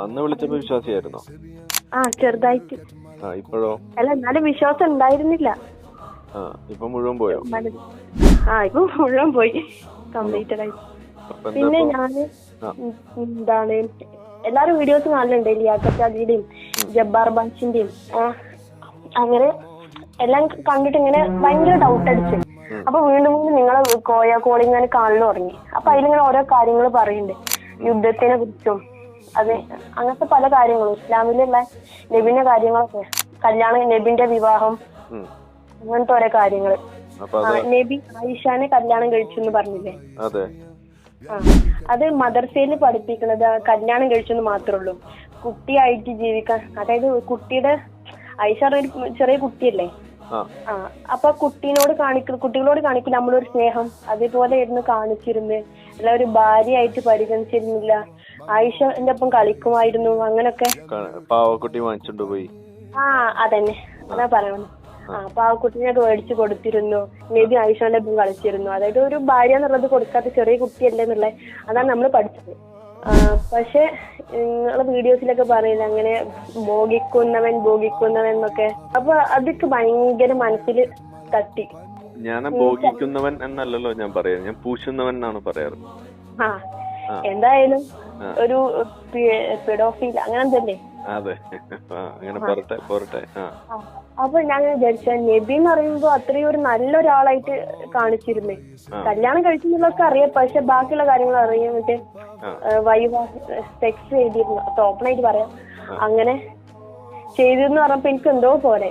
അന്ന് വിളിച്ചപ്പോ വിശ്വാസിയായിരുന്നോ? ചെറുതായിട്ട്. ഇപ്പോഴോ? അല്ല, എന്നാലും വിശ്വാസം ഉണ്ടായിരുന്നില്ല. ഇപ്പൊ മുഴുവൻ പോയോ? ഇപ്പൊ മുഴുവൻ പോയി, കംപ്ലീറ്റഡ് ആയി. പിന്നെ ഞാന് എന്താണ്, എല്ലാരും വീഡിയോസ് കാണലുണ്ട്, ലിയാഖത്ത് അലിയുടെയും ജബ്ബാർ ബാഷിന്റെയും. അങ്ങനെ എല്ലാം കണ്ടിട്ട് ഇങ്ങനെ ഭയങ്കര ഡൗട്ട് അടിച്ച്. അപ്പൊ വീണ്ടും വീണ്ടും നിങ്ങളെ കോളിങ് ഞാൻ കാണാൻ തുടങ്ങി. അപ്പൊ അതിലിങ്ങനെ ഓരോ കാര്യങ്ങൾ പറയുന്നുണ്ട്, യുദ്ധത്തിനെ കുറിച്ചും അതെ അങ്ങനത്തെ പല കാര്യങ്ങളും, ഇസ്ലാമിലുള്ള നബിന്റെ കാര്യങ്ങളൊക്കെ, കല്യാണം, നബിന്റെ വിവാഹം, അങ്ങനത്തെ ഓരോ കാര്യങ്ങള്. നബി ആയിഷാനെ കല്യാണം കഴിച്ചു എന്ന് പറഞ്ഞില്ലേ? അത് മദർസയിൽ പഠിപ്പിക്കുന്നത് കല്യാണം കഴിച്ചെന്ന് മാത്രമേ ഉള്ളൂ. കുട്ടിയായിട്ട് ജീവിക്കാൻ, അതായത് കുട്ടിയുടെ, ആയിഷ ഒരു ചെറിയ കുട്ടിയല്ലേ, അപ്പൊ കുട്ടികളോട് കാണിക്കില്ല നമ്മളൊരു സ്നേഹം, അതേപോലെ ആയിരുന്നു കാണിച്ചിരുന്നത്. അല്ല, ഒരു ഭാര്യയായിട്ട് പരിഗണിച്ചിരുന്നില്ല, ആയിഷന്റെ ഒപ്പം കളിക്കുമായിരുന്നു, അങ്ങനൊക്കെ. പാവക്കുട്ടി വാങ്ങിച്ചോണ്ട് പോയി. അതന്നെ അതാ പറയണം. പാവക്കുട്ടിനൊക്കെ മേടിച്ചു കൊടുത്തിരുന്നു, നബി ആയിഷന്റെ ഒപ്പം കളിച്ചിരുന്നു. അതായത് ഒരു ഭാര്യ എന്നുള്ളത് കൊടുക്കാത്ത ചെറിയ കുട്ടിയല്ലേ എന്നുള്ളത്, അതാണ് നമ്മൾ പഠിച്ചത്. പക്ഷെ നിങ്ങളെ വീഡിയോസിലൊക്കെ പറയുന്നത് അങ്ങനെ ഭോഗിക്കുന്നവൻ എന്നൊക്കെ. അപ്പൊ അതൊക്കെ ഭയങ്കര മനസ്സിൽ തട്ടി. ഞാൻ ഭോഗിക്കുന്നവൻ എന്നല്ലല്ലോ ഞാൻ പറയാറ്, ഞാൻ പൂശുന്നവൻ എന്നാണ് പറയാറ്. എന്തായാലും ഒരു പെഡോഫീൽ അങ്ങനെ എന്തല്ലേ? അതെ, അങ്ങനെ പോരട്ടെ. അപ്പൊ ഞാൻ വിചാരിച്ച, നബി എന്ന് പറയുമ്പോ അത്രയും ഒരു നല്ലൊരാളായിട്ട് കാണിച്ചിരുന്നേ. കല്യാണം കഴിച്ചെന്നുള്ളതൊക്കെ അറിയാം, പക്ഷെ ബാക്കിയുള്ള കാര്യങ്ങൾ അറിയാൻ മറ്റേ സെക്സ് ചെയ്തിരുന്നു, ഓപ്പൺ ആയിട്ട് പറയാം, അങ്ങനെ ചെയ്തിരുന്നു പറഞ്ഞപ്പോ എനിക്ക് എന്തോ പോലെ.